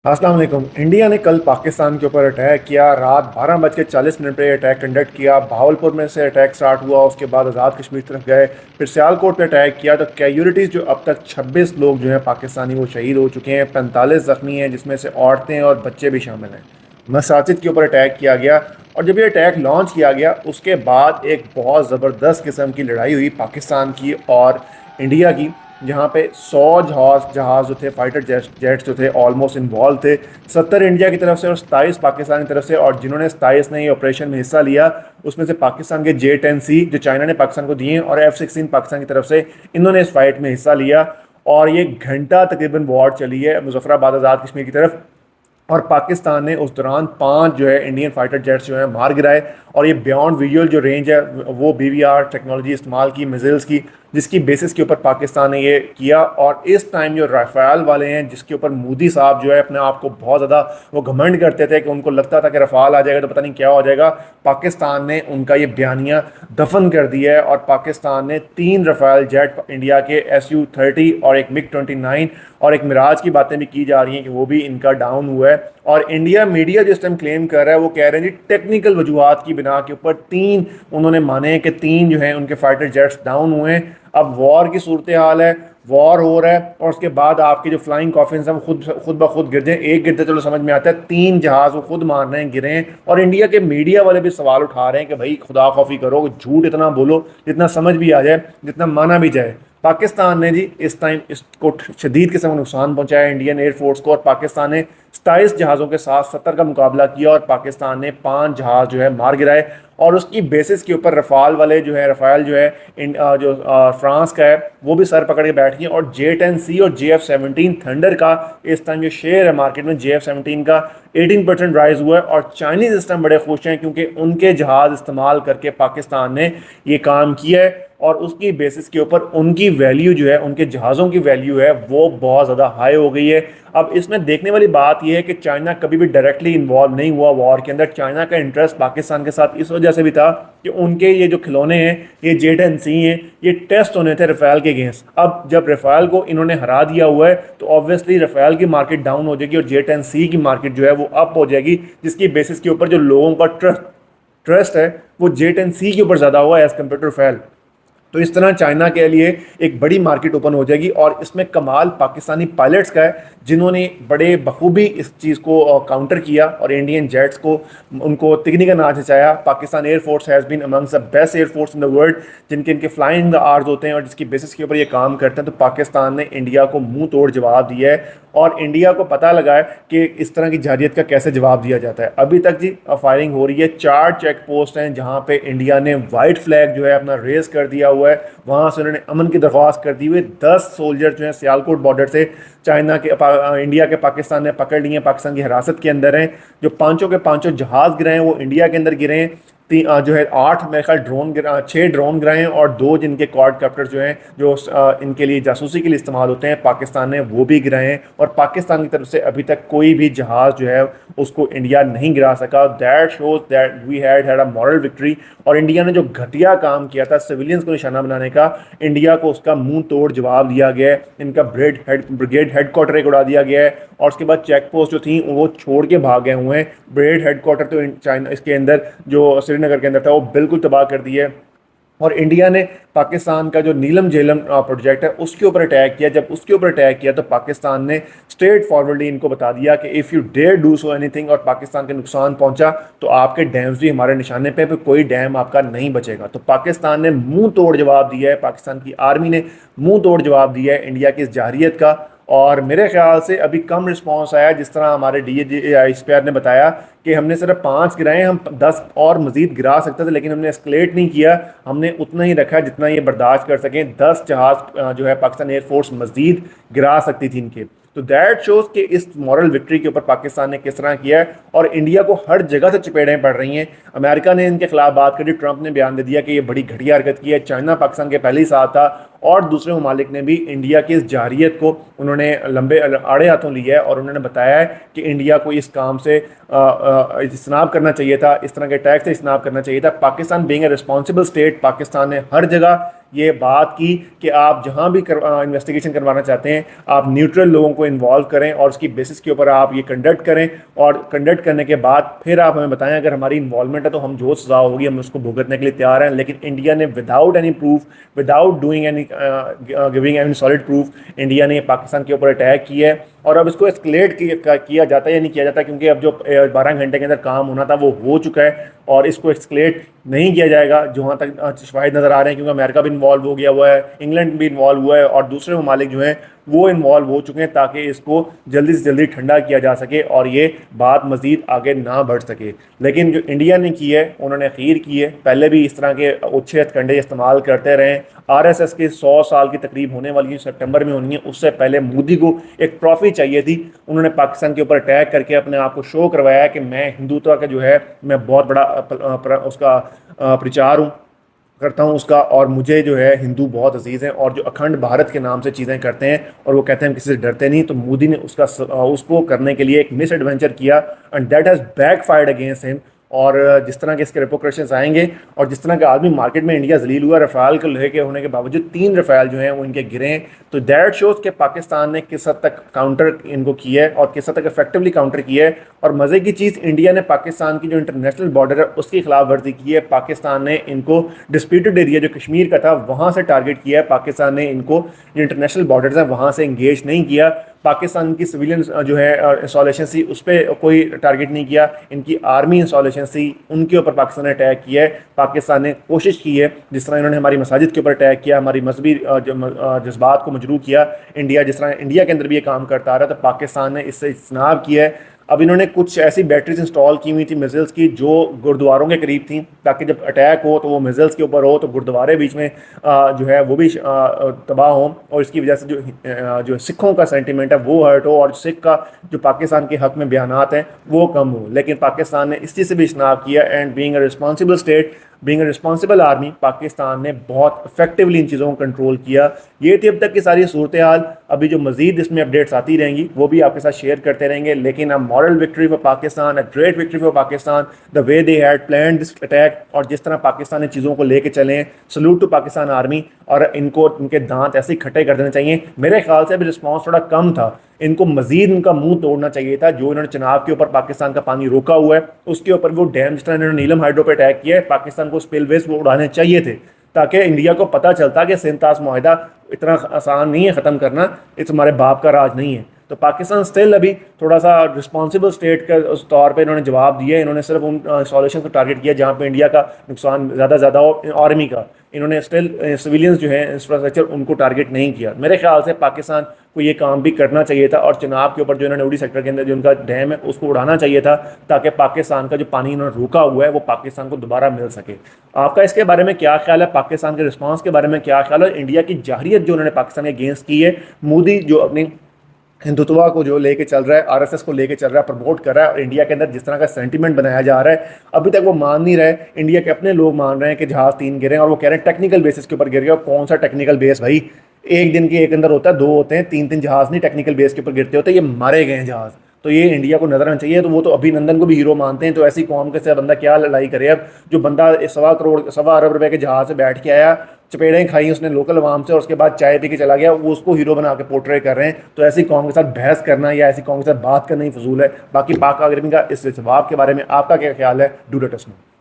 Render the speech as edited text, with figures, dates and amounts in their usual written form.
अस्सलाम वालेकुम। इंडिया ने कल पाकिस्तान के ऊपर अटैक किया। रात 12:40 पे अटैक कंडक्ट किया। भावलपुर में से अटैक स्टार्ट हुआ, उसके बाद आज़ाद कश्मीर की तरफ गए, फिर सियालकोट पे अटैक किया। तो कैजुअलिटीज़ जो अब तक 26 लोग जो हैं पाकिस्तानी वो शहीद हो चुके हैं, 45 ज़ख्मी हैं जिसमें से औरतें और बच्चे भी शामिल हैं। मसाजिद के ऊपर अटैक किया गया और जब ये अटैक लॉन्च किया गया उसके बाद एक बहुत ज़बरदस्त किस्म की लड़ाई हुई पाकिस्तान की और इंडिया की, जहाँ पे 100 जहाज जहाज जो थे, फाइटर जेट्स जो थे, ऑलमोस्ट इन्वॉल्व थे। 70 इंडिया की तरफ से और 27 पाकिस्तान की तरफ से, और जिन्होंने 27 ने ये ऑपरेशन में हिस्सा लिया उसमें से पाकिस्तान के J-10C जो चाइना ने पाकिस्तान को दिए और F-16 पाकिस्तान की तरफ से, इन्होंने इस फाइट में हिस्सा लिया। और ये घंटा तकरीबन वॉर चली है मुजफ्फराबाद आज़ाद कश्मीर की तरफ। और पाकिस्तान ने उस दौरान 5 जो है इंडियन फाइटर जेट्स जो है मार गिराए। और ये बियॉन्ड विजुअल जो रेंज है वो BVR टेक्नोलॉजी इस्तेमाल की मिसाइल्स की, जिसकी बेसिस के ऊपर पाकिस्तान ने ये किया। और इस टाइम जो रफ़ाल वाले हैं, जिसके ऊपर मोदी साहब जो है अपने आप को बहुत ज़्यादा वो घमंड करते थे कि उनको लगता था कि रफ़ाल आ जाएगा तो पता नहीं क्या हो जाएगा, पाकिस्तान ने उनका ये बयानिया दफन कर दिया है। और पाकिस्तान ने 3 रफ़ाल जेट इंडिया के SU-30 और एक MiG-29 और एक मिराज की बातें भी की जा रही हैं कि वो भी इनका डाउन हुआ है। और इंडिया मीडिया जिस टाइम क्लेम कर रहा है वो कह रहे हैं जी टेक्निकल वजूहत की बिना के ऊपर 3 उन्होंने माने कि 3 जो हैं उनके फाइटर जेट्स डाउन हुए हैं। अब वॉर की सूरत हाल है, वॉर हो रहा है और उसके बाद आपके जो फ्लाइंग कॉफिन्स हैं वो खुद ब खुद गिर जाए। एक गिरते चलो समझ में आता है, 3 जहाज वो खुद मार रहे हैं, गिरे हैं। और इंडिया के मीडिया वाले भी सवाल उठा रहे हैं कि भाई खुदा खौफी करो, झूठ इतना बोलो जितना समझ भी आ जाए, जितना माना भी जाए। पाकिस्तान ने जी इस टाइम इसको शदीद किस्म का नुकसान पहुंचाया इंडियन एयरफोर्स को, और पाकिस्तान ने 27 जहाज़ों के साथ 70 का मुकाबला किया और पाकिस्तान ने 5 जहाज़ जो है मार गिराए। और उसकी बेसिस के ऊपर रफ़ाल वाले जो है, रफ़ाल जो है फ्रांस का है, वो भी सर पकड़ के बैठ गए। और J-10C और JF-17 थंडर का इस टाइम जो शेयर है मार्केट में, JF-17 का 18% राइज हुआ है। और चाइनीज इस टाइम बड़े खुश हैं क्योंकि उनके जहाज़ इस्तेमाल करके पाकिस्तान ने ये काम किया है और उसकी बेसिस के ऊपर उनकी वैल्यू जो है, उनके जहाज़ों की वैल्यू है वो बहुत ज़्यादा हाई हो गई है। अब इसमें देखने वाली बात यह है कि चाइना कभी भी डायरेक्टली इन्वॉल्व नहीं हुआ वॉर के अंदर। चाइना का इंटरेस्ट पाकिस्तान के साथ इस वजह से भी था कि उनके ये जो खिलौने हैं, ये J-10C हैं, ये टेस्ट होने थे रफ़ाल के अगेंस्ट। अब जब रफ़ाल को इन्होंने हरा दिया हुआ है तो ऑब्वियसली रफ़ाल की मार्केट डाउन हो जाएगी और J-10C की मार्केट जो है वो अप हो जाएगी, जिसकी बेसिस के ऊपर जो लोगों का ट्रस्ट है वो J-10C के ऊपर ज़्यादा हुआ एज़ कम्पेयर टू रफ़ाल। तो इस तरह चाइना के लिए एक बड़ी मार्केट ओपन हो जाएगी। और इसमें कमाल पाकिस्तानी पायलट्स का है जिन्होंने बड़े बखूबी इस चीज़ को काउंटर किया और इंडियन जेट्स को उनको तिगनी का नाच नचाया। Pakistan air force has been amongst the best air force in the world, जिनके इनके फ्लाइंग आर्स होते हैं और जिसकी बेसिस के ऊपर ये काम करते हैं। तो पाकिस्तान ने इंडिया को मुंह तोड़ जवाब दिया है और इंडिया को पता लगा है कि इस तरह की जारियत का कैसे जवाब दिया जाता है। अभी तक जी फायरिंग हो रही है। 4 चेक पोस्ट हैं जहाँ पे इंडिया ने वाइट फ्लैग जो है अपना रेस कर दिया हुआ है, वहाँ से उन्होंने अमन की दरख्वास्त कर दी हुई। 10 सोल्जर जो हैं सियालकोट बॉर्डर से चाइना के इंडिया के पाकिस्तान ने पकड़ लिए हैं, पाकिस्तान की हिरासत के अंदर हैं। जो पांचों के पांचों जहाज़ गिरे हैं वो इंडिया के अंदर गिरे हैं। जो है 8 मेरे ख्याल ड्रोन गिरा, 6 ड्रोन गिराए हैं और 2 जिनके क्वाड जो हैं जो इनके लिए जासूसी के लिए इस्तेमाल होते हैं, पाकिस्तान ने वो भी गिराए हैं। और पाकिस्तान की तरफ से अभी तक कोई भी जहाज़ जो है उसको इंडिया नहीं गिरा सका। That shows that we had a moral victory. और इंडिया ने जो घटिया काम किया था सिविलियंस को निशाना बनाने का, इंडिया को उसका मुंह तोड़ जवाब दिया गया है। इनका ब्रिगेड हेडक्वार्टर एक उड़ा दिया गया है और उसके बाद चेक पोस्ट जो थी वो छोड़ के भाग गए हुए हैं। ब्रिगेड हेडक्वार्टर तो चाइना इसके अंदर जो श्रीनगर के अंदर था वो बिल्कुल तबाह कर दिया है। और इंडिया ने पाकिस्तान का जो नीलम झेलम प्रोजेक्ट है उसके ऊपर अटैक किया। जब उसके ऊपर अटैक किया तो पाकिस्तान ने स्ट्रेट फॉरवर्डली इनको बता दिया कि if you dare do so anything और पाकिस्तान के नुकसान पहुंचा तो आपके डैम्स भी हमारे निशाने पे कोई डैम आपका नहीं बचेगा। तो पाकिस्तान ने मुंह तोड़ जवाब दिया है, पाकिस्तान की आर्मी ने मुंह तोड़ जवाब दिया है इंडिया की इस जारियत का। और मेरे ख्याल से अभी कम रिस्पांस आया, जिस तरह हमारे DGSPR ने बताया कि हमने सिर्फ 5 गिराए, हम 10 और मजीद गिरा सकते थे लेकिन हमने एस्केलेट नहीं किया, हमने उतना ही रखा जितना ये बर्दाश्त कर सकें। 10 जहाज़ जो है पाकिस्तान एयरफोर्स मजीद गिरा सकती थी इनके। तो दैट शोज कि इस मॉरल विक्ट्री के ऊपर पाकिस्तान ने किस तरह किया है। और इंडिया को हर जगह से चपेड़ें पड़ रही हैं। अमेरिका ने इनके खिलाफ बात करी, ट्रंप ने बयान दे दिया कि ये बड़ी घटिया हरकत की है। चाइना पाकिस्तान के पहले ही साथ था और दूसरे ममालिक ने भी इंडिया की इस जारियत को उन्होंने लंबे आड़े हाथों लिया है और उन्होंने बताया है कि इंडिया को इस काम से इज्तनाब करना चाहिए था, इस तरह के टैक्स से इज्तनाब करना चाहिए था। Pakistan being a responsible state, Pakistan ने हर जगह ये बात की कि आप जहां भी इन्वेस्टिगेशन करवाना चाहते हैं आप न्यूट्रल लोगों को इन्वॉल्व करें और उसकी बेसिस के ऊपर आप ये कंडक्ट करें, और कंडक्ट करने के बाद फिर आप हमें बताएं अगर हमारी इन्वॉल्वमेंट है तो हम जो सजा होगी हम उसको भुगतने के लिए तैयार हैं। लेकिन इंडिया ने without any proof, without doing any giving any solid proof, India ने पाकिस्तान के ऊपर अटैक किया है। और अब इसको एस्केलेट किया जाता है या नहीं किया जाता, क्योंकि अब जो 12 घंटे के अंदर काम होना था वो हो चुका है और इसको एस्केलेट नहीं किया जाएगा जहाँ तक शवाहिद नज़र आ रहे हैं, क्योंकि अमेरिका भी इन्वॉल्व हो गया हुआ है, इंग्लैंड भी इन्वॉल्व हुआ है और दूसरे ममालिक जो हैं वो इन्वॉल्व हो चुके हैं, ताकि इसको जल्दी से जल्दी ठंडा किया जा सके और ये बात मज़ीद आगे ना बढ़ सके। लेकिन जो इंडिया ने की है उन्होंने खीर की है, पहले भी इस तरह के अच्छे हथकंडे इस्तेमाल करते रहे। RSS के 100 साल की तकरीब होने वाली है, सितंबर में होनी है, उससे पहले मोदी को एक ट्रॉफी चाहिए थी। उन्होंने पाकिस्तान के ऊपर अटैक करके अपने आप को शो करवाया कि मैं हिंदुत्व का जो है मैं बहुत बड़ा उसका प्रचार हूँ करता हूँ उसका, और मुझे जो है हिंदू बहुत अजीज़ हैं और जो अखंड भारत के नाम से चीज़ें करते हैं और वो कहते हैं हम किसी से डरते नहीं। तो मोदी ने उसको करने के लिए एक मिस एडवेंचर किया and that has backfired against him. और जिस तरह के इसके रिपोर्टेशंस आएंगे और जिस तरह का आदमी मार्केट में इंडिया जलील हुआ रफ़ाल को लेके होने के बावजूद 3 रफ़ाल जो हैं वो इनके गिरे हैं, तो दैट शोज़ कि पाकिस्तान ने किस हद तक काउंटर इनको किया है और किस हद तक इफेक्टिवली काउंटर किया है। और मज़े की चीज़, इंडिया ने पाकिस्तान की जो इंटरनेशनल बॉर्डर है उसकी खिलाफ वर्जी की है। पाकिस्तान ने इनको डिस्प्यूटेड एरिया जो कश्मीर का था वहाँ से टारगेट किया है, पाकिस्तान ने इनको जो इंटरनेशनल बॉर्डर्स हैं वहाँ से इंगेज नहीं किया। पाकिस्तान की सिविलियन जो है इंस्टॉलेशन थी उस पर कोई टारगेट नहीं किया, इनकी आर्मी इंस्टॉलेशन थी उनके ऊपर पाकिस्तान ने अटैक किया है। पाकिस्तान ने कोशिश की है, जिस तरह इन्होंने हमारी मसाजिद के ऊपर अटैक किया, हमारी मजहबी जज्बात को मजरूह किया, इंडिया जिस तरह इंडिया के अंदर भी ये काम करता आ रहा है, तो पाकिस्तान ने इससे इज्तनाब किया है। अब इन्होंने कुछ ऐसी बैटरीज इंस्टॉल की हुई थी मिसाइल्स की जो गुरुद्वारों के करीब थी, ताकि जब अटैक हो तो वो मिसाइल्स के ऊपर हो तो गुरुद्वारे बीच में जो है वो भी तबाह हो, और इसकी वजह से जो सिखों का सेंटीमेंट है वो हर्ट हो और सिख का जो पाकिस्तान के हक में बयानात हैं वो कम हो। लेकिन पाकिस्तान ने इस चीज़ से भी इज्तनाब किया and being a responsible state, being a responsible army, Pakistan ने बहुत इफेक्टिवली इन चीज़ों को कंट्रोल किया। ये थी अब तक की सारी सूरत हाल। अभी जो मजीद इसमें अपडेट्स आती रहेंगी वो भी आपके साथ शेयर करते रहेंगे। लेकिन अ moral victory for Pakistan, a great victory for Pakistan, the way they had plan this attack, और जिस तरह पाकिस्तान ने चीज़ों को लेके चले, सल्यूट टू पाकिस्तान आर्मी। और इनको इनके दांत ऐसे खट्टे कर देने चाहिए। मेरे ख्याल से अभी रिस्पॉन्स थोड़ा कम था, इनको मजीद इनका मुंह तोड़ना चाहिए था। जो इन्होंने चनाब के ऊपर पाकिस्तान का पानी रोका हुआ है उसके ऊपर वो डैम, जिस तरह इन्होंने नीलम हाइड्रो पर अटैक किया है, पाकिस्तान को स्पिलवेज वो उड़ाने चाहिए थे, ताकि इंडिया को पता चलता कि सिंतास मुआहिदा इतना आसान नहीं है ख़त्म करना, इस हमारे बाप का राज नहीं है। तो पाकिस्तान स्टिल अभी थोड़ा सा रिस्पॉन्सिबल स्टेट के उस तौर पे इन्होंने जवाब दिया। इन्होंने सिर्फ उन इंस्टॉलेशन को टारगेट किया जहाँ पे इंडिया का नुकसान ज़्यादा हो, आर्मी का। इन्होंने स्टिल सिविलियंस जो है इंफ्रास्ट्रक्चर उनको टारगेट नहीं किया। मेरे ख्याल से पाकिस्तान को ये काम भी करना चाहिए था और चनाब के ऊपर जो इन्होंने उड़ी सेक्टर के अंदर जो उनका डैम है उसको उड़ाना चाहिए था, ताकि पाकिस्तान का जो पानी इन्होंने रोका हुआ है वो पाकिस्तान को दोबारा मिल सके। आपका इसके बारे में क्या ख्याल है? पाकिस्तान के रिस्पॉन्स के बारे में क्या ख्याल है? इंडिया की जाहिरियत जो उन्होंने पाकिस्तान के अगेंस्ट की है, मोदी जो अपनी हिंदुत्वा को जो लेके चल रहा है, RSS को लेके चल रहा है, प्रमोट कर रहा है, और इंडिया के अंदर जिस तरह का सेंटीमेंट बनाया जा रहा है अभी तक वो मान नहीं रहे। इंडिया के अपने लोग मान रहे हैं कि जहाज़ 3 गिरे और वो कह रहे हैं टेक्निकल बेसिस के ऊपर गिर गया। कौन सा टेक्निकल बेस भाई? एक दिन के एक अंदर होता है, 2 होते हैं, 3 जहाज़ नहीं टेक्निकल बेस के ऊपर गिरते होते, ये मारे गए हैं जहाज़। तो ये इंडिया को नजर आना चाहिए। तो वो तो अभिनंदन को भी हीरो मानते हैं, तो ऐसी कौम के से बंदा क्या लड़ाई करे? अब जो बंदा 1.25 अरब रुपए के जहाज से बैठ के आया, चपेड़ें खाई उसने लोकल आवाम से और उसके बाद चाय पी के चला गया, वो उसको हीरो बना के पोर्ट्रे कर रहे हैं। तो ऐसी कौम के साथ बहस करना या ऐसी कौम के साथ बात करना ही फजूल है। बाकी पाक आर्मी का इस जवाब के बारे में आपका क्या ख्याल है? Do let us know.